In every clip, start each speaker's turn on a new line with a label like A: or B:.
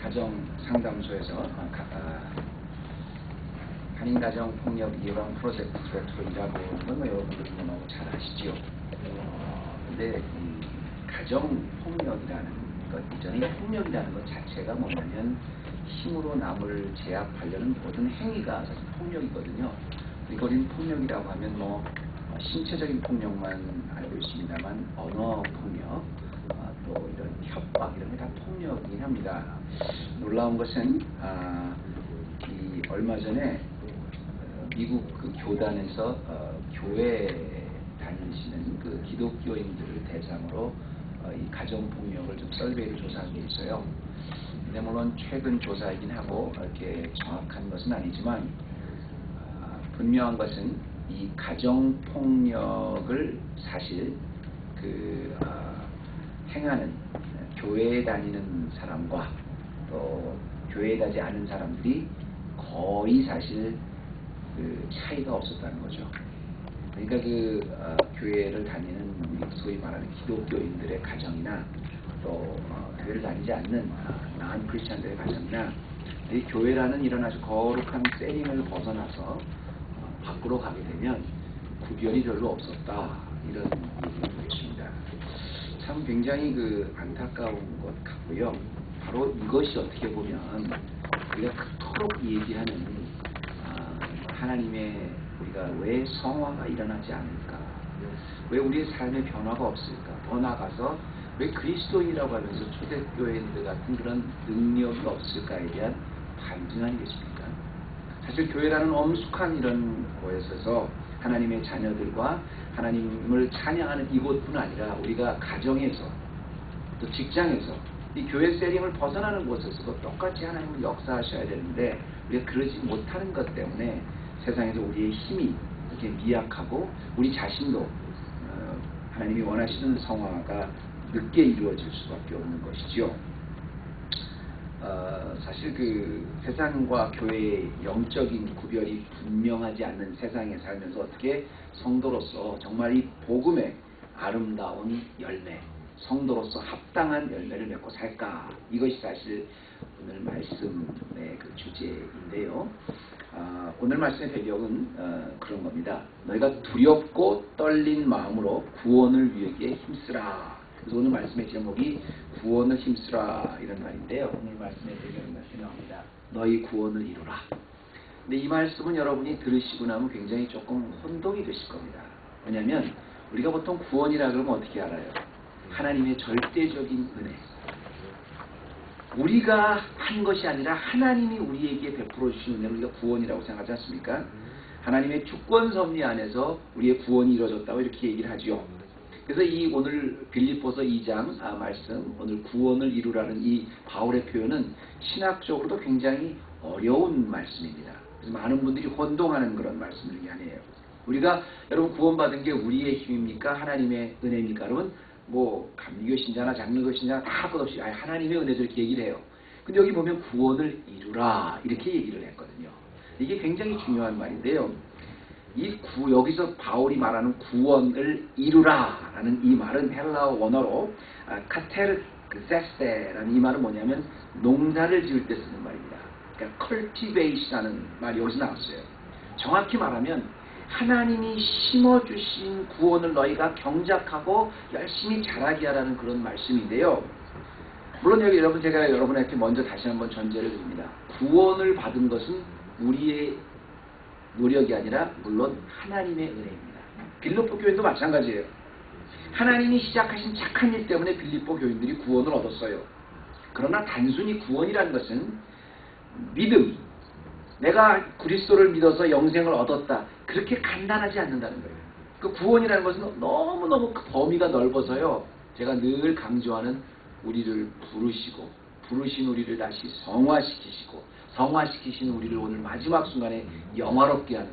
A: 가정 상담소에서 한인가정폭력 예방 프로젝트 디렉터로 일하고 있는 건 여러분들이 너무 잘 아시죠. 근데 이 가정폭력이라는 것 이전에 폭력이라는 것 자체가 뭐냐면 힘으로 남을 제압하려는 모든 행위가 사실 폭력이거든요. 그리고 우리는 폭력이라고 하면 뭐 신체적인 폭력만 알고 있습니다만 언어 폭력, 또 이런 협박 이런 게 다 폭력이긴 합니다. 놀라운 것은 이 얼마 전에 미국 그 교단에서 교회 다니시는 그 기독교인들을 대상으로 이 가정 폭력을 좀 설베이를 조사한 게 있어요. 근데 물론 최근 조사이긴 하고 이렇게 정확한 것은 아니지만 분명한 것은 이 가정 폭력을 사실 행하는 교회에 다니는 사람과 또 교회에 다니지 않은 사람들이 거의 사실 차이가 없었다는 거죠. 그러니까 교회를 다니는 소위 말하는 기독교인들의 가정이나 또 교회를 다니지 않는 나은 크리스찬들의 가정이나 이 교회라는 이런 아주 거룩한 세링을 벗어나서 밖으로 가게 되면 구별이 별로 없었다, 이런 얘기를 드리겠습니다. 참 굉장히 안타까운 것 같고요. 바로 이것이 어떻게 보면 우리가 그토록 얘기하는 하나님의 우리가 왜 성화가 일어나지 않을까? 왜 우리의 삶에 변화가 없을까? 더 나아가서 왜 그리스도인이라고 하면서 초대교회인들 같은 그런 능력이 없을까에 대한 반증 아니겠습니까? 사실 교회라는 엄숙한 이런 곳에서 하나님의 자녀들과 하나님을 찬양하는 이곳뿐 아니라 우리가 가정에서 또 직장에서 이 교회 세링을 벗어나는 곳에서도 똑같이 하나님을 역사하셔야 되는데 우리가 그러지 못하는 것 때문에 세상에서 우리의 힘이 이렇게 미약하고 우리 자신도 하나님이 원하시는 성화가 늦게 이루어질 수밖에 없는 것이죠. 사실 세상과 교회의 영적인 구별이 분명하지 않는 세상에 살면서 어떻게 성도로서 정말 이 복음의 아름다운 열매, 성도로서 합당한 열매를 맺고 살까? 이것이 사실 오늘 말씀의 주제인데요. 오늘 말씀의 배경은 그런 겁니다. 너희가 두렵고 떨린 마음으로 구원을 위하게 힘쓰라. 그래서 오늘 말씀의 제목이 구원을 힘쓰라, 이런 말인데요. 오늘 말씀의 배경은 이렇게 나옵니다. 너희 구원을 이루라. 근데 이 말씀은 여러분이 들으시고 나면 굉장히 조금 혼동이 되실 겁니다. 왜냐하면 우리가 보통 구원이라 그러면 어떻게 알아요? 하나님의 절대적인 은혜, 우리가 한 것이 아니라 하나님이 우리에게 베풀어 주신 은혜를 우리가 구원이라고 생각하지 않습니까? 하나님의 주권 섭리 안에서 우리의 구원이 이루어졌다고 이렇게 얘기를 하죠. 그래서 이 오늘 빌립보서 2장 말씀, 오늘 구원을 이루라는 이 바울의 표현은 신학적으로도 굉장히 어려운 말씀입니다. 그래서 많은 분들이 혼동하는 그런 말씀을 얘기하네요. 우리가 여러분 구원받은 게 우리의 힘입니까? 하나님의 은혜입니까? 여러분 뭐 감리교 신자나 장로교 신자나 다 끝없이 하나님의 은혜도 이렇게 얘기를 해요. 근데 여기 보면 구원을 이루라 이렇게 얘기를 했거든요. 이게 굉장히 중요한 말인데요. 여기서 바울이 말하는 구원을 이루라라는 이 말은 헬라어 원어로 카테르세스테라는 이 말은 뭐냐면 농사를 지을 때 쓰는 말입니다. 그러니까 cultivate라는 말이 여기서 나왔어요. 정확히 말하면 하나님이 심어주신 구원을 너희가 경작하고 열심히 자라게 하라는 그런 말씀인데요. 물론 여기 제가 여러분에게 먼저 다시 한번 전제를 드립니다. 구원을 받은 것은 우리의 노력이 아니라 물론 하나님의 은혜입니다. 빌립보 교인도 마찬가지예요. 하나님이 시작하신 착한 일 때문에 빌립보 교인들이 구원을 얻었어요. 그러나 단순히 구원이라는 것은 믿음, 내가 그리스도를 믿어서 영생을 얻었다, 그렇게 간단하지 않는다는 거예요. 그 구원이라는 것은 너무너무 그 범위가 넓어서요. 제가 늘 강조하는 우리를 부르신 우리를 다시 성화시키신 우리를 오늘 마지막 순간에 영화롭게 하는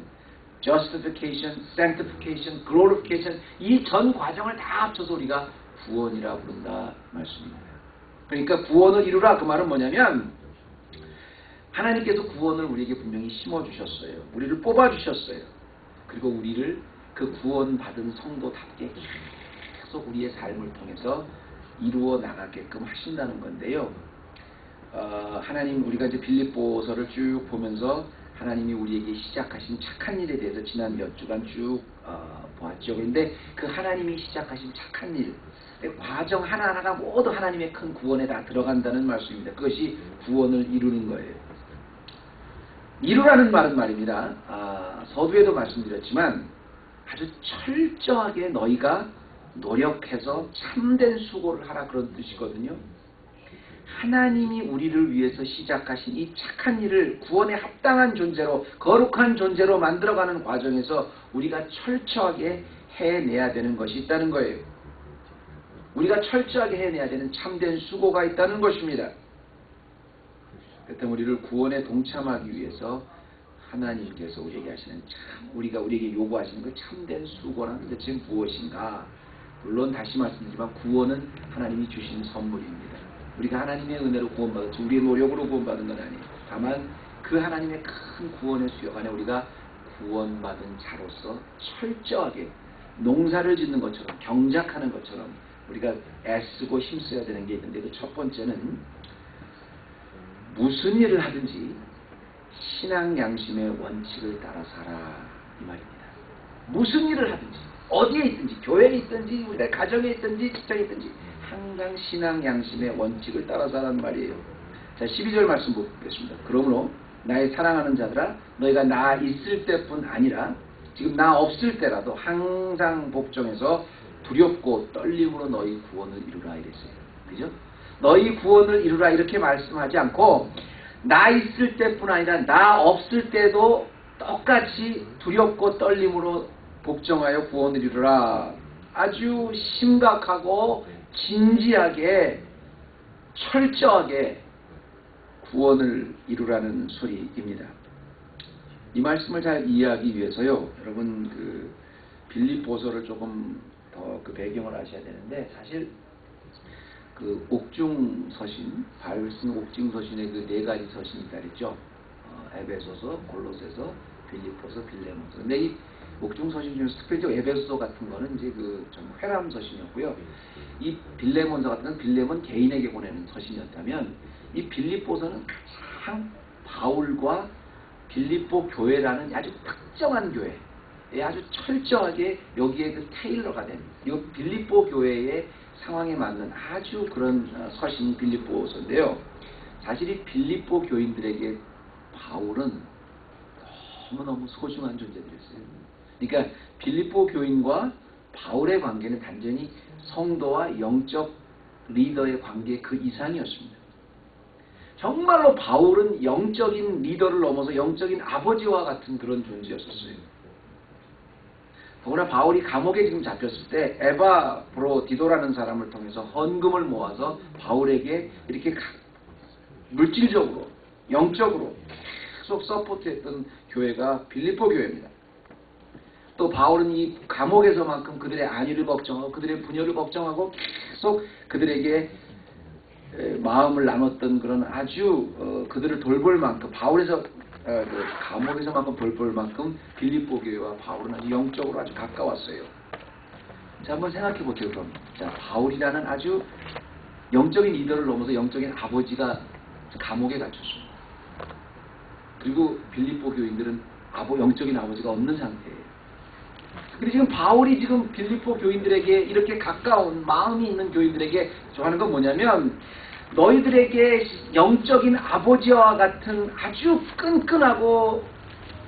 A: justification, sanctification, glorification, 이 전 과정을 다 합쳐서 우리가 구원이라 부른다 말씀입니다. 그러니까 구원을 이루라, 그 말은 뭐냐면 하나님께서 구원을 우리에게 분명히 심어주셨어요. 우리를 뽑아주셨어요. 그리고 우리를 그 구원받은 성도답게 계속 우리의 삶을 통해서 이루어 나가게끔 하신다는 건데요. 하나님 우리가 이제 빌립보서를 쭉 보면서 하나님이 우리에게 시작하신 착한 일에 대해서 지난 몇 주간 쭉 보았죠. 그런데 그 하나님이 시작하신 착한 일, 과정 하나하나가 모두 하나님의 큰 구원에 다 들어간다는 말씀입니다. 그것이 구원을 이루는 거예요. 이루라는 말은 말입니다. 서두에도 말씀드렸지만 아주 철저하게 너희가 노력해서 참된 수고를 하라 그런 뜻이거든요. 하나님이 우리를 위해서 시작하신 이 착한 일을 구원에 합당한 존재로, 거룩한 존재로 만들어가는 과정에서 우리가 철저하게 해내야 되는 것이 있다는 거예요. 우리가 철저하게 해내야 되는 참된 수고가 있다는 것입니다. 그때 우리를 구원에 동참하기 위해서 하나님께서 우리에게 하시는 우리에게 요구하시는 그 참된 수고라는 게 지금 무엇인가? 물론 다시 말씀드리지만 구원은 하나님이 주신 선물입니다. 우리가 하나님의 은혜로 구원받았지 우리의 노력으로 구원받은 건 아니에요. 다만 그 하나님의 큰 구원의 수역 안에 우리가 구원받은 자로서 철저하게 농사를 짓는 것처럼 경작하는 것처럼 우리가 애쓰고 힘써야 되는 게 있는데 그 첫 번째는 무슨 일을 하든지 신앙 양심의 원칙을 따라 살아 이 말입니다. 무슨 일을 하든지 어디에 있든지 교회에 있든지 우리의 가정에 있든지 직장에 있든지 항상 신앙 양심의 원칙을 따라 살라는 말이에요. 자 12절 말씀 보겠습니다. 그러므로 나의 사랑하는 자들아 너희가 나 있을 때뿐 아니라 지금 나 없을 때라도 항상 복종해서 두렵고 떨림으로 너희 구원을 이루라 이랬어요. 그죠? 너희 구원을 이루라 이렇게 말씀하지 않고 나 있을 때뿐 아니라 나 없을 때도 똑같이 두렵고 떨림으로 복종하여 구원을 이루라. 아주 심각하고 진지하게 철저하게 구원을 이루라는 소리입니다. 이 말씀을 잘 이해하기 위해서요. 여러분 그 빌립보서를 조금 더 그 배경을 아셔야 되는데 사실 그 옥중 서신, 바울 쓴 옥중 서신의 그 네 가지 서신이 있다 그랬죠. 에베소서, 골로새서, 빌립보서, 빌레몬서. 근데 이 옥중 서신 중에서 특별히 에베소서 같은 거는 이제 그 좀 회람 서신이었고요. 이 빌레몬서 같은 건 빌레몬 개인에게 보내는 서신이었다면 이 빌립보서는 가장 바울과 빌립보 교회라는 아주 특정한 교회, 아주 철저하게 여기에 그 테일러가 된 이 빌립보 교회의 상황에 맞는 아주 그런 서신이 빌립보서인데요. 사실 이 빌립보 교인들에게 바울은 너무너무 소중한 존재들이었어요. 그러니까 빌립보 교인과 바울의 관계는 단전히 성도와 영적 리더의 관계 그 이상이었습니다. 정말로 바울은 영적인 리더를 넘어서 영적인 아버지와 같은 그런 존재였었어요. 더구나 바울이 감옥에 지금 잡혔을 때 에바브로디도라는 사람을 통해서 헌금을 모아서 바울에게 이렇게 물질적으로 영적으로 계속 서포트했던 교회가 빌립보 교회입니다. 또 바울은 이 감옥에서만큼 그들의 안위를 걱정하고 그들의 분열을 걱정하고 계속 그들에게 마음을 나눴던 그런 아주 그들을 돌볼 만큼 바울에서 그 감옥에서만큼 돌볼 만큼 빌립보 교회와 바울은 아주 영적으로 아주 가까웠어요. 자 한번 생각해 보세요. 그럼 자 바울이라는 아주 영적인 리더를 넘어서 영적인 아버지가 감옥에 갇혔습니다. 그리고 빌립보 교인들은 영적인 아버지가 없는 상태예요. 근데 지금 바울이 지금 빌립보 교인들에게 이렇게 가까운 마음이 있는 교인들에게 좋아하는 건 뭐냐면 너희들에게 영적인 아버지와 같은 아주 끈끈하고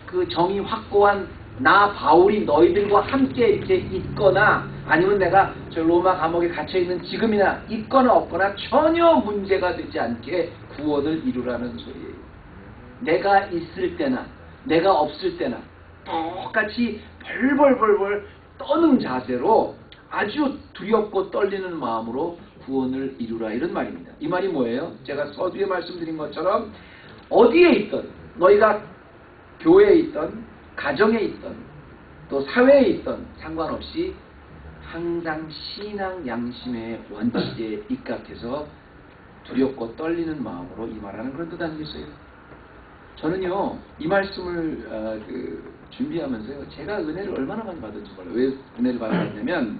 A: 그 정이 확고한 나 바울이 너희들과 함께 이렇게 있거나 아니면 내가 저 로마 감옥에 갇혀있는 지금이나 있거나 없거나 전혀 문제가 되지 않게 구원을 이루라는 소리예요. 내가 있을 때나 내가 없을 때나 똑같이 벌벌벌벌 떠는 자세로 아주 두렵고 떨리는 마음으로 구원을 이루라 이런 말입니다. 이 말이 뭐예요? 제가 서두에 말씀드린 것처럼 어디에 있든 너희가 교회에 있든 가정에 있든 또 사회에 있든 상관없이 항상 신앙 양심의 원칙에 입각해서 두렵고 떨리는 마음으로 임하라는 그런 뜻 아니겠어요? 저는요 이 말씀을 준비하면서요 제가 은혜를 얼마나 많이 받은지 몰라요. 왜 은혜를 받았냐면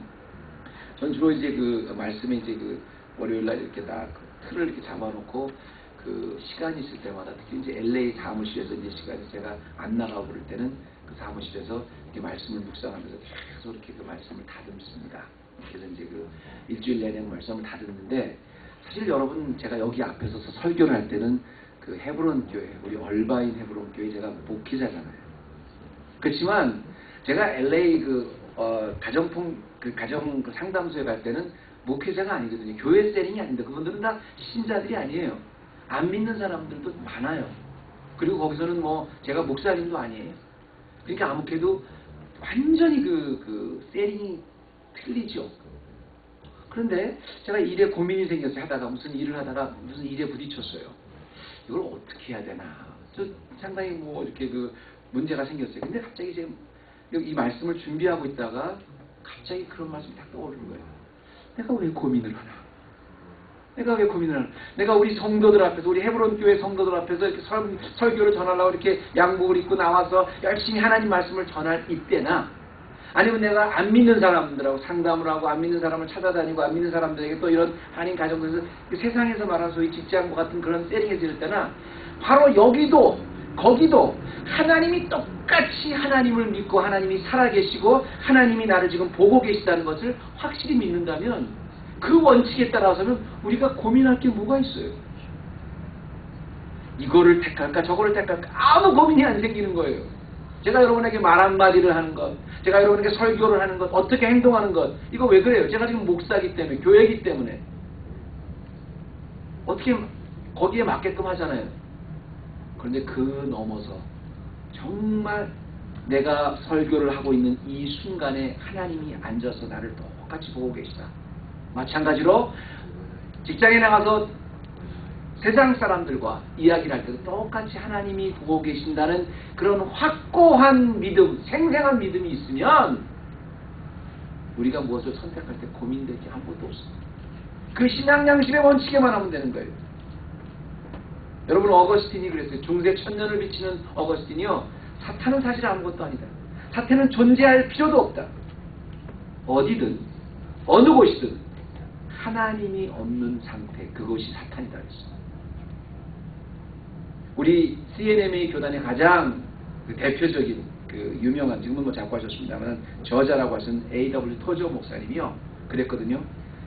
A: 전 주로 이제 그 말씀에 이제 그 월요일날 이렇게 딱 틀을 이렇게 잡아놓고 그 시간이 있을 때마다 특히 이제 LA 사무실에서 이제 시간이 제가 안 나가고 그럴 때는 그 사무실에서 이렇게 말씀을 묵상하면서 계속 이렇게 그 말씀을 다듬습니다. 그래서 이제 그 일주일 내내 말씀을 다듬는데 사실 여러분 제가 여기 앞에 서서 설교를 할 때는 그 헤브론 교회, 우리 얼바인 헤브론 교회 제가 목회자잖아요. 그렇지만 제가 LA 가정 그 상담소에 갈 때는 목회자가 아니거든요. 교회 세링이 아닌데 그분들은 다 신자들이 아니에요. 안 믿는 사람들도 많아요. 그리고 거기서는 뭐 제가 목사님도 아니에요. 그러니까 아무래도 완전히 그 세링이 틀리죠. 그런데 제가 일에 고민이 생겼어요. 하다가 무슨 일을 하다가 무슨 일에 부딪혔어요. 이걸 어떻게 해야 되나. 저 상당히 뭐 이렇게 그 문제가 생겼어요. 근데 갑자기 이제 이 말씀을 준비하고 있다가 갑자기 그런 말씀이 딱 떠오르는 거예요. 내가 왜 고민을 하나? 내가 왜 고민을 하나? 내가 우리 성도들 앞에서, 우리 헤브론 교회 성도들 앞에서 이렇게 설교를 전하려고 이렇게 양복을 입고 나와서 열심히 하나님 말씀을 전할 이때나, 아니면 내가 안 믿는 사람들하고 상담을 하고 안 믿는 사람을 찾아다니고 안 믿는 사람들에게 또 이런 한인 가정에서 세상에서 말하는 소위 직장과 같은 그런 세링에 들 때나, 바로 여기도 거기도 하나님이 똑같이 하나님을 믿고 하나님이 살아계시고 하나님이 나를 지금 보고 계시다는 것을 확실히 믿는다면 그 원칙에 따라서는 우리가 고민할 게 뭐가 있어요? 이거를 택할까 저거를 택할까 아무 고민이 안 생기는 거예요. 제가 여러분에게 말 한마디를 하는 것, 제가 여러분에게 설교를 하는 것, 어떻게 행동하는 것, 이거 왜 그래요? 제가 지금 목사이기 때문에, 교회이기 때문에 어떻게 거기에 맞게끔 하잖아요. 그런데 그 넘어서 정말 내가 설교를 하고 있는 이 순간에 하나님이 앉아서 나를 똑같이 보고 계시다. 마찬가지로 직장에 나가서 세상 사람들과 이야기를 할 때도 똑같이 하나님이 보고 계신다는 그런 확고한 믿음, 생생한 믿음이 있으면 우리가 무엇을 선택할 때 고민될 게 아무것도 없습니다. 그 신앙 양심의 원칙에만 하면 되는 거예요. 여러분 어거스틴이 그랬어요. 중세 천년을 비치는 어거스틴이요. 사탄은 사실 아무것도 아니다. 사탄은 존재할 필요도 없다. 어디든 어느 곳이든 하나님이 없는 상태, 그것이 사탄이다 했습니다. 우리 CNMA 교단의 가장 대표적인 그 유명한, 지금은 뭐 자꾸 하셨습니다만 저자라고 하신 A.W. 토저 목사님이요 그랬거든요.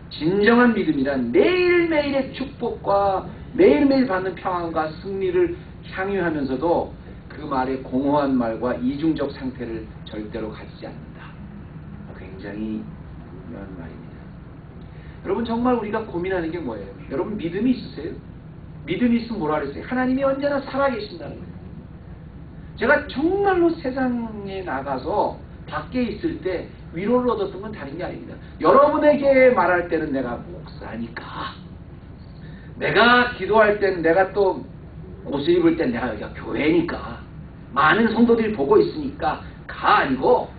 A: 진정한 믿음이란 매일매일의 축복과 매일매일 받는 평안과 승리를 향유하면서도 그 말의 공허한 말과 이중적 상태를 절대로 가지지 않는다. 굉장히 중요한 말입니다. 여러분 정말 우리가 고민하는 게 뭐예요? 여러분 믿음이 있으세요? 믿음이 있으면 뭐라 그랬어요? 하나님이 언제나 살아계신다는 거예요. 제가 정말로 세상에 나가서 밖에 있을 때 위로를 얻었던 건 다른 게 아닙니다. 여러분에게 말할 때는 내가 목사니까, 내가 기도할 때는, 내가 또 옷을 입을 땐 내가 여기가 교회니까, 많은 성도들이 보고 있으니까 가 아니고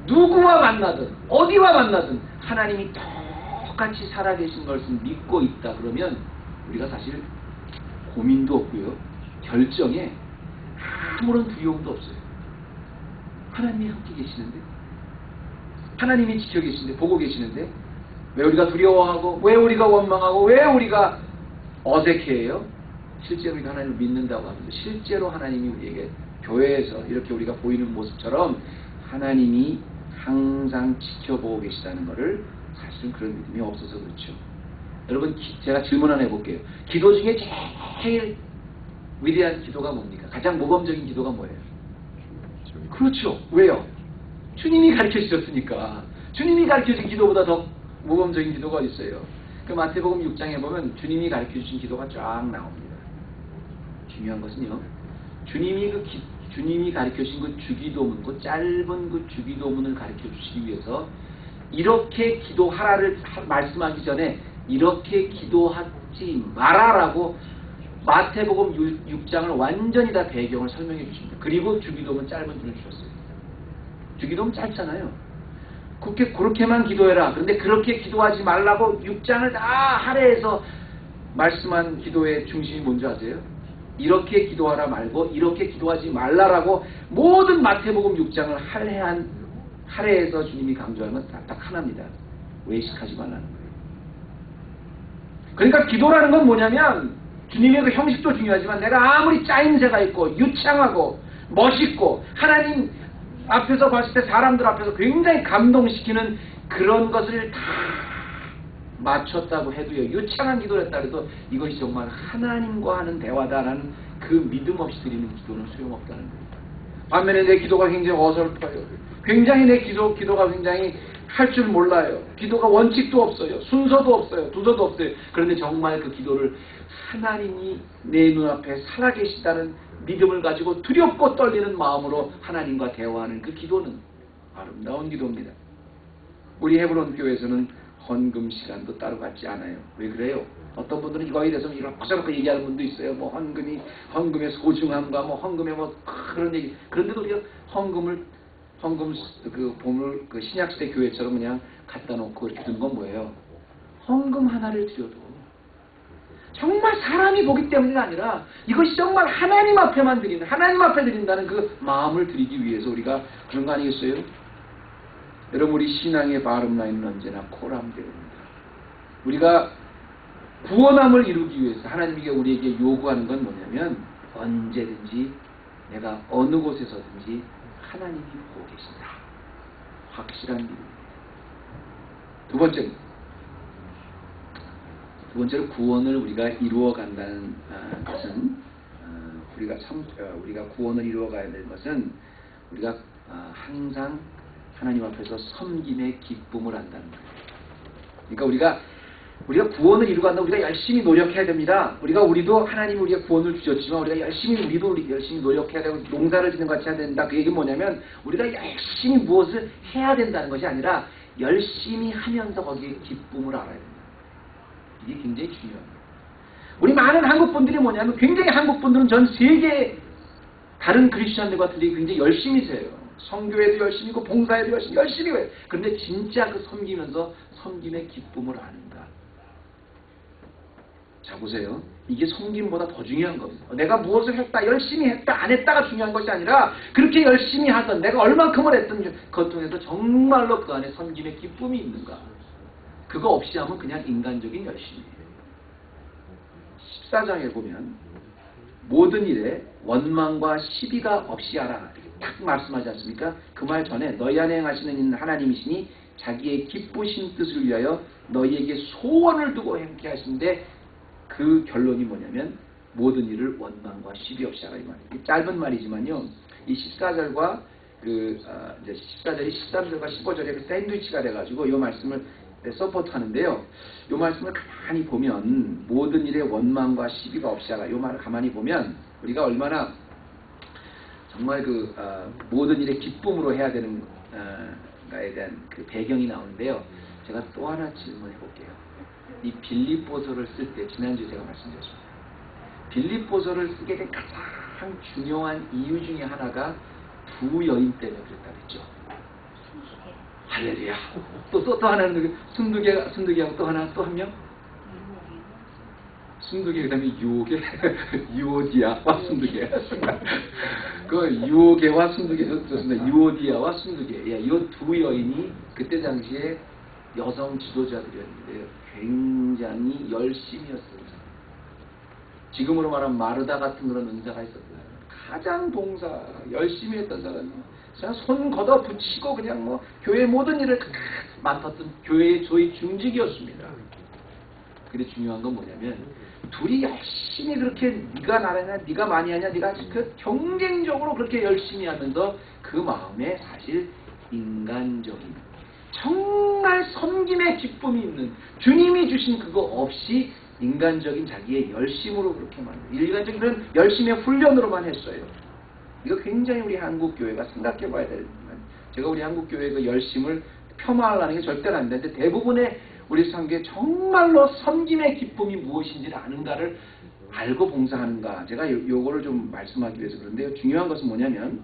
A: 누구와 만나든 어디와 만나든 하나님이 똑같이 살아계신 것을 믿고 있다 그러면 우리가 사실 고민도 없고요, 결정에 아무런 두려움도 없어요. 하나님이 함께 계시는데, 하나님이 지켜 계시는데, 보고 계시는데 왜 우리가 두려워하고, 왜 우리가 원망하고, 왜 우리가 어색해해요? 실제로 우리가 하나님을 믿는다고 하면서 실제로 하나님이 우리에게 교회에서 이렇게 우리가 보이는 모습처럼 하나님이 항상 지켜보고 계시다는 것을 사실은 그런 믿음이 없어서 그렇죠. 여러분 제가 질문 하나 해볼게요. 기도 중에 제일 위대한 기도가 뭡니까? 가장 모범적인 기도가 뭐예요? 그렇죠. 왜요? 주님이 가르쳐 주셨으니까. 주님이 가르쳐 준 기도보다 더 모범적인 기도가 어디 있어요? 그 마태복음 6장에 보면 주님이 가르쳐 주신 기도가 쫙 나옵니다. 중요한 것은요, 주님이 가르쳐 주신 그 주기도문, 그 짧은 그 주기도문을 가르쳐 주시기 위해서 이렇게 기도하라를 말씀하기 전에 이렇게 기도하지 마라라고 마태복음 6장을 완전히 다 배경을 설명해 주십니다. 그리고 주기도문 짧은 줄을 주셨어요. 주기도문 짧잖아요. 그렇게만 기도해라. 그런데 그렇게 기도하지 말라고 6장을 다 할애해서 말씀한 기도의 중심이 뭔지 아세요? 이렇게 기도하라 말고 이렇게 기도하지 말라라고 모든 마태복음 6장을 할애해서 주님이 강조하는 건 딱 하나입니다. 외식하지 말라는 거예요. 그러니까 기도라는 건 뭐냐면 주님의 그 형식도 중요하지만 내가 아무리 짜임새가 있고 유창하고 멋있고 하나님 앞에서 봤을 때 사람들 앞에서 굉장히 감동시키는 그런 것을 다 맞췄다고 해도요, 유창한 기도를 했다 해도 이것이 정말 하나님과 하는 대화다라는 그 믿음 없이 드리는 기도는 소용없다는 겁니다. 반면에 내 기도가 굉장히 어설퍼요. 굉장히 내 기도가 굉장히 할 줄 몰라요. 기도가 원칙도 없어요. 순서도 없어요. 두서도 없어요. 그런데 정말 그 기도를 하나님이 내 눈앞에 살아계시다는 믿음을 가지고 두렵고 떨리는 마음으로 하나님과 대화하는 그 기도는 아름다운 기도입니다. 우리 헤브론 교회에서는 헌금 시간도 따로 갖지 않아요. 왜 그래요? 어떤 분들은 이거에 대해서 이렇게 얘기하는 분도 있어요. 뭐 헌금의 소중함과 뭐 헌금의 뭐 그런 얘기. 그런데도 우리가 헌금 그 보물 그 신약시대 교회처럼 그냥 갖다 놓고 이렇게 둔 건 뭐예요? 헌금 하나를 드려도 정말 사람이 보기 때문이 아니라 이것이 정말 하나님 앞에만 드리는, 하나님 앞에 드린다는 그 마음을 드리기 위해서 우리가 그런 거 아니겠어요? 여러분, 우리 신앙의 바름 라인은 언제나 코람대로입니다. 우리가 구원함을 이루기 위해서 하나님께 우리에게 요구하는 건 뭐냐면 언제든지 내가 어느 곳에서든지 하나님이 보고 계신다. 확실한 믿음입니다. 두 번째로 구원을 우리가 이루어 간다는 것은 우리가 구원을 이루어 가야 될 것은 우리가 항상 하나님 앞에서 섬김의 기쁨을 한다는 거예요. 그러니까 우리가 구원을 이루고 간다. 우리가 열심히 노력해야 됩니다. 우리도 하나님이 우리가 구원을 주셨지만 우리가 우리도 열심히 노력해야 되고 농사를 짓는 것 같이 해야 된다. 그 얘기는 뭐냐면 우리가 열심히 무엇을 해야 된다는 것이 아니라 열심히 하면서 거기에 기쁨을 알아야 된다. 이게 굉장히 중요합니다. 우리 많은 한국 분들이 뭐냐면 굉장히 한국 분들은 전 세계 다른 크리스천들과 틀리게 굉장히 열심히 세요. 성교에도 열심히 있고 봉사에도 열심히 해요. 그런데 진짜 그 섬기면서 섬김의 기쁨을 아는가? 자, 보세요. 이게 섬김보다 더 중요한 겁니다. 내가 무엇을 했다, 열심히 했다, 안 했다가 중요한 것이 아니라 그렇게 열심히 하던 내가 얼만큼을 했던 것 중에서 정말로 그 안에 섬김의 기쁨이 있는가? 그거 없이 하면 그냥 인간적인 열심이에요. 14장에 보면 모든 일에 원망과 시비가 없이 하라. 이렇게 딱 말씀하지 않습니까? 그 말 전에 너희 안에 행하시는 이는 하나님이시니 자기의 기쁘신 뜻을 위하여 너희에게 소원을 두고 행케 하시는데 그 결론이 뭐냐면 모든 일을 원망과 시비 없이 하라 이 말이에요. 짧은 말이지만요. 이 14절과 이제 14절이 13절과 15절에 그 샌드위치가 돼가지고 이 말씀을 서포트하는데요. 이 말씀을 가만히 보면 모든 일에 원망과 시비가 없이 하라. 이 말을 가만히 보면 우리가 얼마나 정말 모든 일에 기쁨으로 해야 되는 가에 대한 그 배경이 나오는데요. 제가 또 하나 질문해 볼게요. 이 빌립보서를 쓸 때 지난주에 제가 말씀드렸습니다. 빌립보서를 쓰게 된 가장 중요한 이유 중에 하나가 두 여인 때문에 그랬다 그랬죠. 할렐루야. 또 하나는 순두개하고 또 한 명? 순두개, 그 다음에 유오디아와 순두개. 그 유오게와 순두개 좋습니다. 유오디아와 순두개. 이 두 여인이 그때 당시에 여성 지도자들이었는데요. 굉장히 열심이었습니다. 지금으로 말하면 마르다 같은 그런 은사가 있었어요. 가장 봉사 열심히 했던 사람이에요. 그냥 손 걷어 붙이고 그냥 뭐 교회 모든 일을 맡았던 교회의 저희 중직이었습니다. 근데 중요한 건 뭐냐면 둘이 열심히 그렇게 네가 나라냐 네가 많이 하냐 네가 그 경쟁적으로 그렇게 열심히 하면서 그 마음에 사실 인간적인 정말 섬김의 기쁨이 있는 주님이 주신 그거 없이 인간적인 자기의 열심으로 그렇게 만들고 일간적인 그런 열심의 훈련으로만 했어요. 이거 굉장히 우리 한국교회가 생각해 봐야 될 부분. 제가 우리 한국교회의 그 열심을 폄하하려는 게 절대로 안 되는데 대부분의 우리 성교에 정말로 섬김의 기쁨이 무엇인지를 아는가를 알고 봉사하는가. 제가 요거를 좀 말씀하기 위해서 그런데요. 중요한 것은 뭐냐면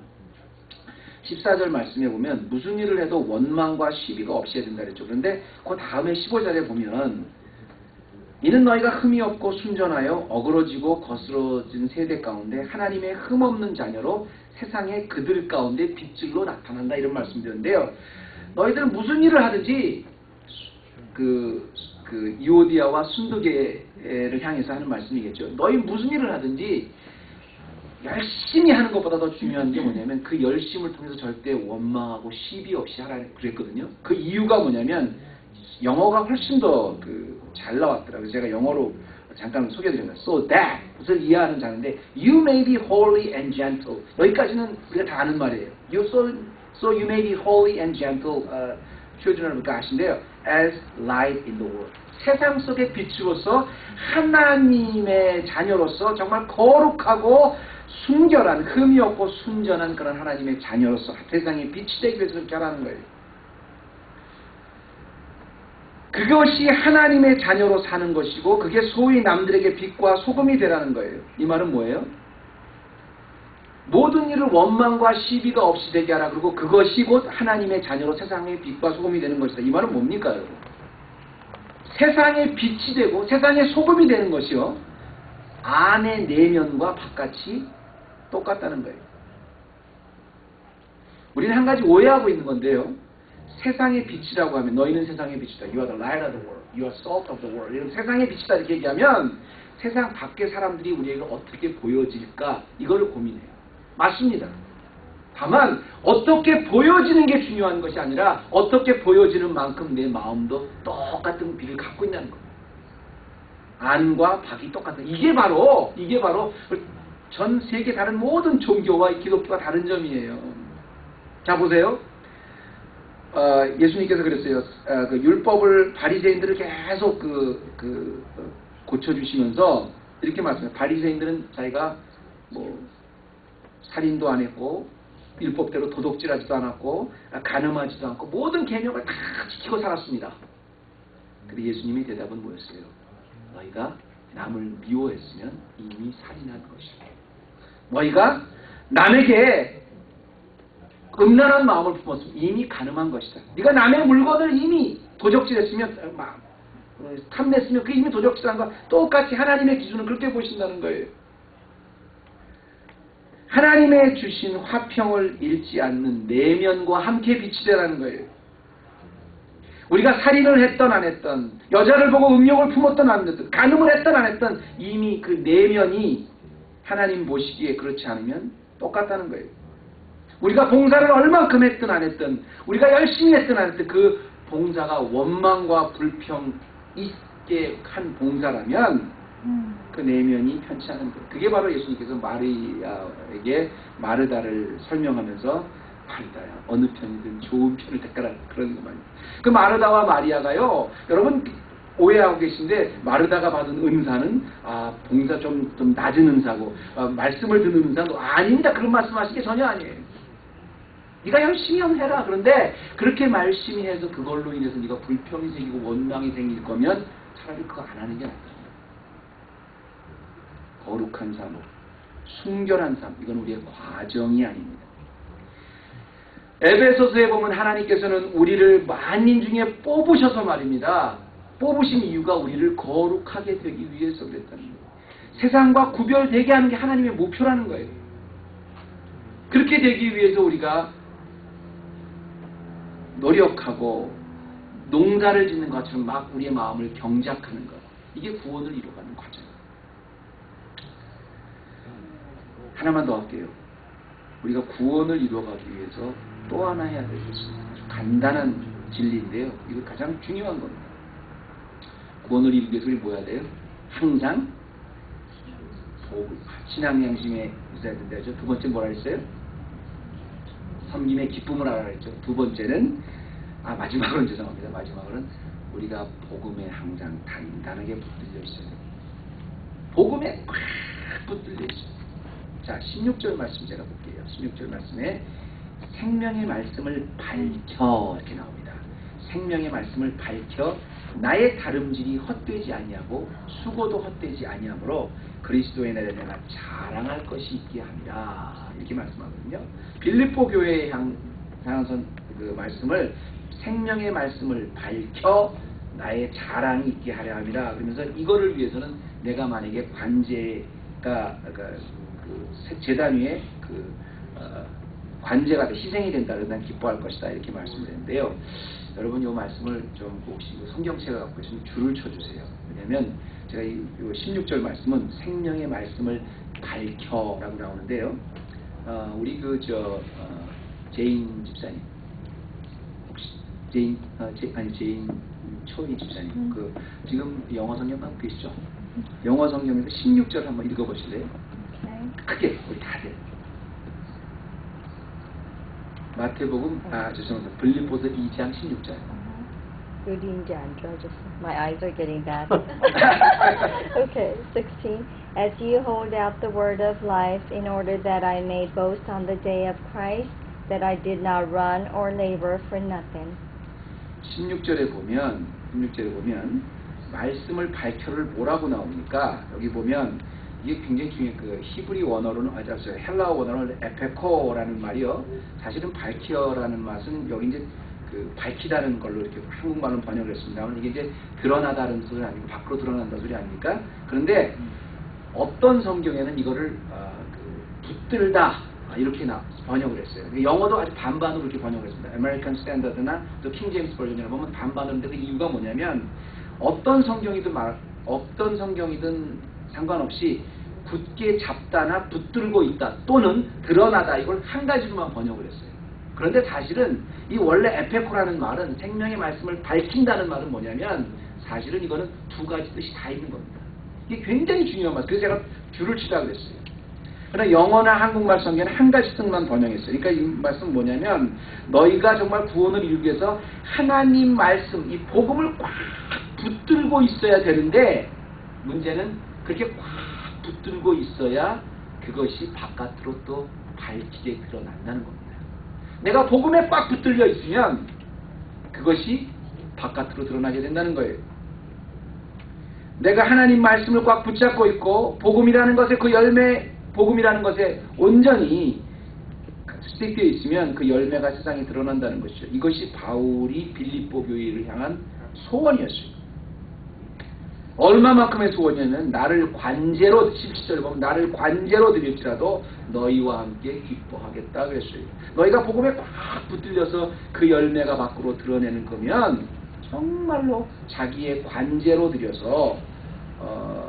A: 14절 말씀에 보면 무슨 일을 해도 원망과 시비가 없이 해야 된다 그랬죠. 그런데 그 다음에 15절에 보면 이는 너희가 흠이 없고 순전하여 어그러지고 거스러진 세대 가운데 하나님의 흠없는 자녀로 세상에 그들 가운데 빛줄로 나타난다 이런 말씀드렸는데요. 너희들은 무슨 일을 하든지 그 유오디아와 순두계를 향해서 하는 말씀이겠죠. 너희 무슨 일을 하든지 열심히 하는 것보다 더 중요한 게 뭐냐면 그 열심을 통해서 절대 원망하고 시비 없이 하라 그랬거든요. 그 이유가 뭐냐면 영어가 훨씬 더 잘 나왔더라고요. 제가 영어로 잠깐 소개해드립니다. So that 그것을 이해하는 자인데 You may be holy and gentle. 여기까지는 우리가 다 아는 말이에요. So you may be holy and gentle children of God인데요. As light in the world. 세상 속의 빛으로서 하나님의 자녀로서 정말 거룩하고 순결한 흠이 없고 순전한 그런 하나님의 자녀로서 세상에 빛이 되기 위해서 그렇게 하라는 거예요. 그것이 하나님의 자녀로 사는 것이고 그게 소위 남들에게 빛과 소금이 되라는 거예요. 이 말은 뭐예요? 모든 일을 원망과 시비가 없이 되게 하라. 그리고 그것이 곧 하나님의 자녀로 세상의 빛과 소금이 되는 것이다. 이 말은 뭡니까 여러분? 세상의 빛이 되고 세상의 소금이 되는 것이요. 안의 내면과 바깥이 똑같다는 거예요. 우리는 한 가지 오해하고 있는 건데요. 세상의 빛이라고 하면 너희는 세상의 빛이다. You are the light of the world. You are salt of the world. 이런 세상의 빛이다 이렇게 얘기하면 세상 밖의 사람들이 우리에게 어떻게 보여질까 이걸 고민해요. 맞습니다. 다만 어떻게 보여지는 게 중요한 것이 아니라 어떻게 보여지는 만큼 내 마음도 똑같은 빛을 갖고 있다는 겁니다. 안과 밖이 똑같은 이게 바로 전 세계 다른 모든 종교와 기독교가 다른 점이에요. 자 보세요. 예수님께서 그랬어요. 그 율법을 바리새인들을 계속 고쳐주시면서 이렇게 말씀해요. 바리새인들은 자기가 뭐 살인도 안 했고 율법대로 도둑질하지도 않았고 간음하지도 않고 모든 계명을 다 지키고 살았습니다. 근데 예수님의 대답은 뭐였어요? 너희가 남을 미워했으면 이미 살인한 것이다. 너희가 남에게 음란한 마음을 품었으면 이미 가늠한 것이다. 네가 남의 물건을 이미 도적질했으면 탐냈으면 그 이미 도적질한 거 똑같이 하나님의 기준은 그렇게 보신다는 거예요. 하나님의 주신 화평을 잃지 않는 내면과 함께 빛이 되라는 거예요. 우리가 살인을 했던 안 했던 여자를 보고 음욕을 품었던 안 했던 간음을 했던 안 했던 이미 그 내면이 하나님 보시기에 그렇지 않으면 똑같다는 거예요. 우리가 봉사를 얼만큼 했든 안 했든 우리가 열심히 했든 안 했든 그 봉사가 원망과 불평 있게 한 봉사라면 그 내면이 편치 않은 거예요. 그게 바로 예수님께서 마리아에게 마르다를 설명하면서 마르다야 어느 편이든 좋은 편을 택하라 그런 거 말이에요. 그 마르다와 마리아가요 여러분 오해하고 계신데 마르다가 받은 은사는 봉사 좀 낮은 은사고 말씀을 듣는 은사는 아닙니다. 그런 말씀하신 게 전혀 아니에요. 네가 열심히 해라. 그런데 그렇게 열심히 해서 그걸로 인해서 네가 불평이 생기고 원망이 생길 거면 차라리 그거 안 하는 게 낫다. 거룩한 삶, 순결한 삶, 이건 우리의 과정이 아닙니다. 에베소서에 보면 하나님께서는 우리를 만인 중에 뽑으셔서 말입니다. 뽑으신 이유가 우리를 거룩하게 되기 위해서 그랬다는 거예요. 세상과 구별되게 하는 게 하나님의 목표라는 거예요. 그렇게 되기 위해서 우리가 노력하고 농사를 짓는 것처럼 막 우리의 마음을 경작하는 것. 이게 구원을 이루어가는 과정이에요. 하나만 더 할게요. 우리가 구원을 이루어가기 위해서 또 하나 해야 될 것입니다. 아주 간단한 진리인데요. 이거 가장 중요한 겁니다. 구원을 이루기 위해서 우리 뭐 해야 돼요? 항상 신앙 양심에 있어야 된다죠. 두 번째 뭐라 했어요? 섬김의 기쁨을 알아라 했죠. 두 번째는 마지막으로는 죄송합니다. 마지막으로는 우리가 복음에 항상 단단하게 붙들려 있어요. 복음에 꽉 붙들려 있어요. 자, 16절 말씀 제가 볼게요. 16절 말씀에 생명의 말씀을 밝혀 이렇게 나옵니다. 생명의 말씀을 밝혀 나의 다름질이 헛되지 아니하고 수고도 헛되지 아니하므로 그리스도의 날에 내가 자랑할 것이 있게 합니다. 이렇게 말씀하거든요. 빌립보 교회에 향한 그 말씀을 생명의 말씀을 밝혀 나의 자랑이 있게 하려 합니다. 그러면서 이거를 위해서는 내가 만약에 관제가 그 재단 위에 관제가 돼, 희생이 된다. 그래서 난 기뻐할 것이다. 이렇게 말씀드렸는데요. 여러분 이 말씀을 좀 혹시 성경책을 갖고 계시면 줄을 쳐주세요. 왜냐하면 제가 이 16절 말씀은 생명의 말씀을 밝혀라고 나오는데요. 우리 제인 집사님, 혹시 제인 초이 집사님, 지금 영어 성경 갖고 계시죠? 영어 성경에서 16절 한번 읽어보실래요? 크게 우리 다들. 마태복음, 죄송합니다. 빌립보서 2장 16절.
B: 여기인지 안 좋아졌어. My eyes are getting bad. Okay, 16. As you hold out the word of life, in order that I may boast on the day of Christ, that I did not run or labor for nothing.
A: 16절에 보면 말씀을 밝혀를 뭐라고 나옵니까? 여기 보면 이게 굉장히 중요해요. 그 히브리 원어로는 헬라어 원어로는 에페코라는 말이요. 사실은 밝혀라는 맛은 여기 이제 그 밝히다는 걸로 이렇게 한국말로 번역을 했습니다만 이게 이제 드러나다는 소리 아니고 밖으로 드러난다는 소리 아닙니까? 그런데 어떤 성경에는 이거를 붙들다 이렇게 번역을 했어요. 영어도 아주 반반으로 이렇게 번역을 했습니다. 아메리칸 스탠더드나 또 킹 제임스 버전이라 보면 반반으로인데 그 이유가 뭐냐면 어떤 성경이든 상관없이 굳게 잡다나 붙들고 있다 또는 드러나다 이걸 한 가지로만 번역을 했어요. 그런데 사실은 이 원래 에페코라는 말은 생명의 말씀을 밝힌다는 말은 뭐냐면 사실은 이거는 두 가지 뜻이 다 있는 겁니다. 이게 굉장히 중요한 말. 그래서 제가 줄을 치자 그랬어요. 그러나 영어나 한국말 성경은 한 가지 뜻만 번역했어요. 그러니까 이 말씀은 뭐냐면 너희가 정말 구원을 이루기 위해서 하나님 말씀, 이 복음을 꽉 붙들고 있어야 되는데 문제는 그렇게 꽉 붙들고 있어야 그것이 바깥으로 또 밝히게 드러난다는 겁니다. 내가 복음에 꽉 붙들려 있으면 그것이 바깥으로 드러나게 된다는 거예요. 내가 하나님 말씀을 꽉 붙잡고 있고 복음이라는 것에 그 열매, 복음이라는 것에 온전히 스틱되어 있으면 그 열매가 세상에 드러난다는 것이죠. 이것이 바울이 빌립보 교회를 향한 소원이었어요. 얼마만큼의 소원이냐면 나를 관제로 17절에 보면 나를 관제로 드릴지라도 너희와 함께 기뻐하겠다 그랬어요. 너희가 복음에 꽉 붙들려서 그 열매가 밖으로 드러내는 거면 정말로 자기의 관제로 드려서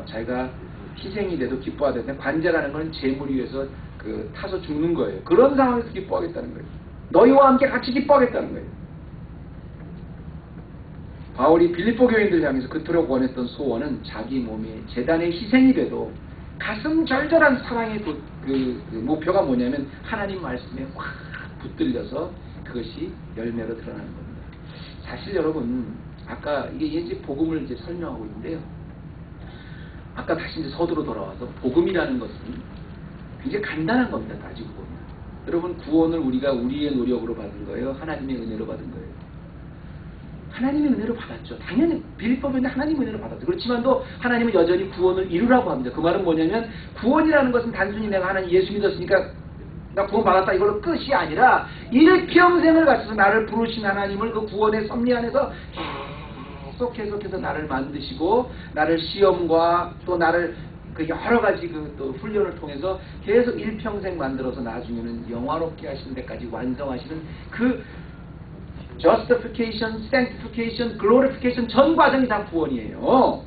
A: 자기가 희생이 돼도 기뻐하는데 관제라는 건 재물 위해서 타서 죽는 거예요. 그런 상황에서 기뻐하겠다는 거예요. 너희와 함께 같이 기뻐하겠다는 거예요. 바울이 빌립보 교인들 향해서 그토록 원했던 소원은 자기 몸이 제단의 희생이 돼도 가슴 절절한 사랑의 그 목표가 뭐냐면 하나님 말씀에 확 붙들려서 그것이 열매로 드러나는 겁니다. 사실 여러분 아까 이게 이제 복음을 이제 설명하고 있는데요. 아까 다시 이제 서두로 돌아와서 복음이라는 것은 굉장히 간단한 겁니다. 따지고 보면 여러분 구원을 우리가 우리의 노력으로 받은 거예요. 하나님의 은혜로 받은 거예요. 하나님의 은혜로 받았죠. 당연히 빌립보는 하나님의 은혜로 받았죠. 그렇지만도 하나님은 여전히 구원을 이루라고 합니다. 그 말은 뭐냐면 구원이라는 것은 단순히 내가 하나님 예수 믿었으니까 나 구원 받았다 이걸로 끝이 아니라 일평생을 갖춰서 나를 부르신 하나님을 그 구원의 섭리 안에서 계속해서 나를 만드시고 나를 시험과 또 나를 그 여러 가지 또 훈련을 통해서 계속 일평생 만들어서 나중에는 영화롭게 하시는 데까지 완성하시는 그 justification, sanctification, glorification 전 과정이 다 구원이에요.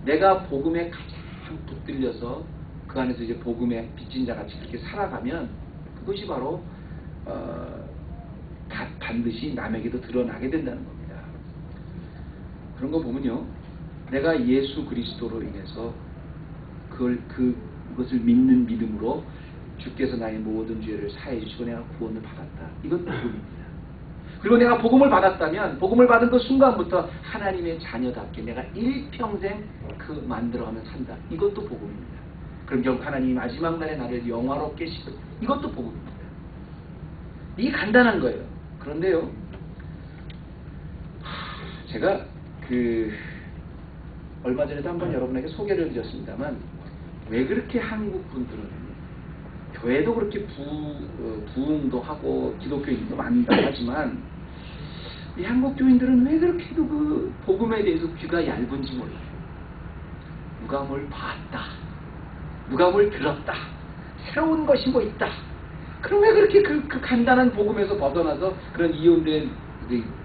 A: 내가 복음에 가장 붙들려서 그 안에서 이제 복음의 빚진 자같이 그렇게 살아가면 그것이 바로 반드시 남에게도 드러나게 된다는 겁니다. 그런 거 보면요. 내가 예수 그리스도로 인해서 그것을 믿는 믿음으로 주께서 나의 모든 죄를 사해 주시고 내가 구원을 받았다. 이건 복음입니다. 그리고 내가 복음을 받았다면 복음을 받은 그 순간부터 하나님의 자녀답게 내가 일평생 그 만들어가며 산다. 이것도 복음입니다. 그럼 결국 하나님이 마지막 날에 나를 영화롭게 시켜 이것도 복음입니다. 이게 간단한 거예요. 그런데요. 제가 얼마 전에도 한번 여러분에게 소개를 드렸습니다만 왜 그렇게 한국 분들은 교회도 그렇게 부흥도 하고 기독교인도 많다고 하지만 이 한국 교인들은 왜 그렇게도 그 복음에 대해서 귀가 얇은지 몰라요. 누가 뭘 봤다. 누가 뭘 들었다. 새로운 것이 뭐 있다. 그럼 왜 그렇게 그 간단한 복음에서 벗어나서 그런 이혼된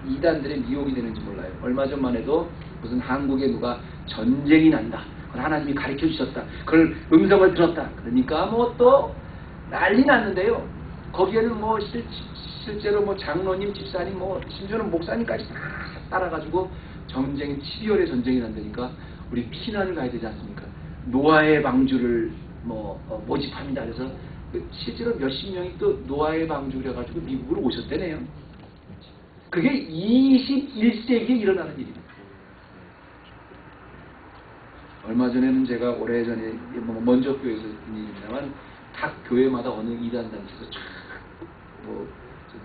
A: 이단들의 미혹이 되는지 몰라요. 얼마 전만 해도 무슨 한국에 누가 전쟁이 난다. 그걸 하나님이 가르쳐 주셨다. 그걸 음성을 들었다. 그러니까 뭐 또 난리 났는데요. 거기에는 뭐 실제로 뭐 장로님, 집사님, 뭐 심지어는 목사님까지 다 따라가지고 전쟁이 12월에 전쟁이 난다니까 우리 피난을 가야 되지 않습니까? 노아의 방주를 모집합니다. 그래서 실제로 몇십 명이 또 노아의 방주를 해가지고 미국으로 오셨대네요. 그게 21세기에 일어나는 일입니다. 얼마 전에는 제가 오래전에 먼저 교회에서 일입니다만 각 교회마다 어느 이단 단체에서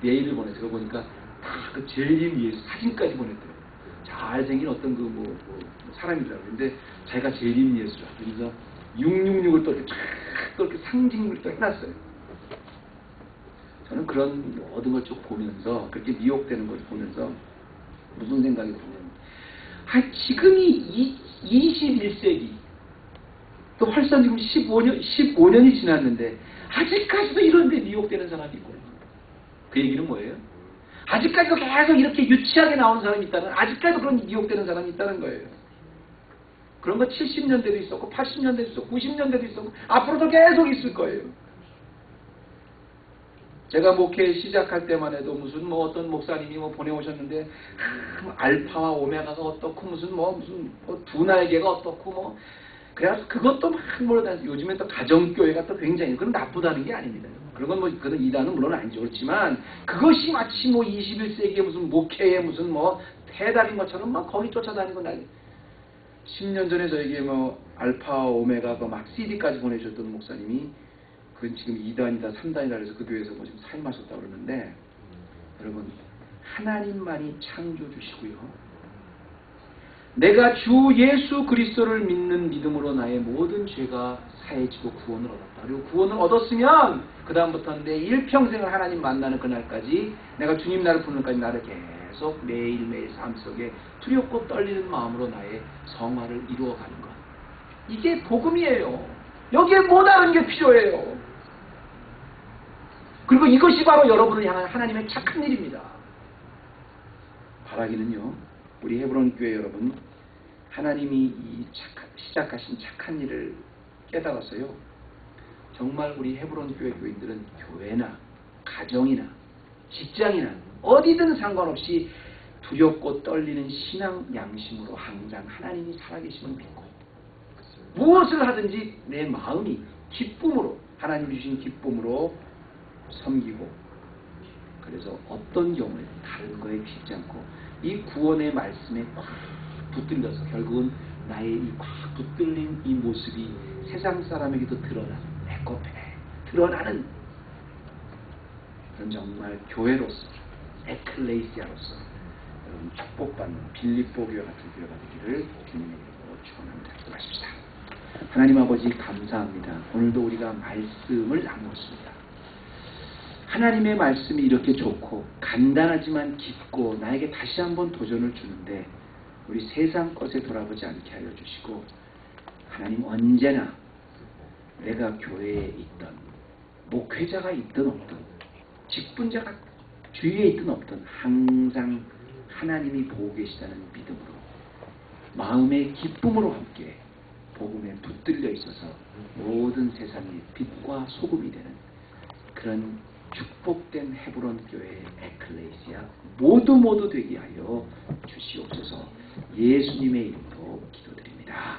A: 메일을 보내서 그거 보니까 다 그 재림 예수 사진까지 보냈더라고요. 잘생긴 어떤 사람이더라고요. 근데 자기가 재림 예수라. 그래서 666을 또 이렇게 상징을 또 해놨어요. 저는 그런 모든 걸 쭉 보면서 그렇게 미혹되는 걸 보면서 무슨 생각이 드냐면 지금이 21세기 또 활성 지금 15년이 지났는데 아직까지도 이런 데 미혹되는 사람이 있고 그 얘기는 뭐예요? 아직까지도 계속 이렇게 유치하게 나오는 사람이 있다는 아직까지도 그런 미혹되는 사람이 있다는 거예요. 그런 거 70년대도 있었고 80년대도 있었고 90년대도 있었고 앞으로도 계속 있을 거예요. 제가 목회 시작할 때만 해도 무슨 어떤 목사님이 보내오셨는데 알파와 오메가가 어떻고 무슨 두 날개가 어떻고 그래서 그것도 막 몰라다니면서 요즘엔 또 가정교회가 또 굉장히 그건 나쁘다는 게 아닙니다. 그런 건 그런 이단은 물론 아니죠. 그렇지만 그것이 마치 21세기에 무슨 목회에 무슨 대답인 것처럼 거기 쫓아다니고 난리. 10년 전에 저에게 알파 오메가 막 CD까지 보내주셨던 목사님이 그건 지금 2단이다 3단이다 그래서 그 교회에서 지금 사임하셨다고 그러는데 여러분 하나님만이 창조주시고요. 내가 주 예수 그리스도를 믿는 믿음으로 나의 모든 죄가 사해지고 구원을 얻었다. 그리고 구원을 얻었으면 그 다음부터는 내 일평생을 하나님 만나는 그날까지 내가 주님 나를 부르는 날까지 나를 계속 매일매일 삶 속에 두렵고 떨리는 마음으로 나의 성화를 이루어가는 것. 이게 복음이에요. 여기에 뭐 다른 게 필요해요. 그리고 이것이 바로 여러분을 향한 하나님의 착한 일입니다. 바라기는요. 우리 헤브론 교회 여러분 하나님이 이 시작하신 착한 일을 깨달아서요. 정말 우리 헤브론 교회 교인들은 교회나 가정이나 직장이나 어디든 상관없이 두렵고 떨리는 신앙 양심으로 항상 하나님이 살아계심을 믿고 무엇을 하든지 내 마음이 기쁨으로 하나님이 주신 기쁨으로 섬기고 그래서 어떤 경우에 다른 거에 귀지 않고 이 구원의 말씀에 꽉 붙들려서 결국은 나의 이 꽉 붙들린 이 모습이 세상 사람에게도 드러나는 에코페 드러나는 그런 정말 교회로서 에클레시아로서 여러분 축복받는 빌립보 교회 같은 교회가 되기를 주님의 이름으로 축원합니다. 기도하십시다. 하나님 아버지 감사합니다. 오늘도 우리가 말씀을 나누었습니다. 하나님의 말씀이 이렇게 좋고 간단하지만 깊고 나에게 다시 한번 도전을 주는데 우리 세상 것에 돌아보지 않게 하여 주시고 하나님 언제나 내가 교회에 있던 목회자가 있든 없든 직분자가 주위에 있든 없든 항상 하나님이 보고 계시다는 믿음으로 마음의 기쁨으로 함께 복음에 붙들려 있어서 모든 세상의 빛과 소금이 되는 그런 축복된 헤브론 교회의 에클레시아 모두 되게 하여 주시옵소서. 예수님의 이름으로 기도드립니다.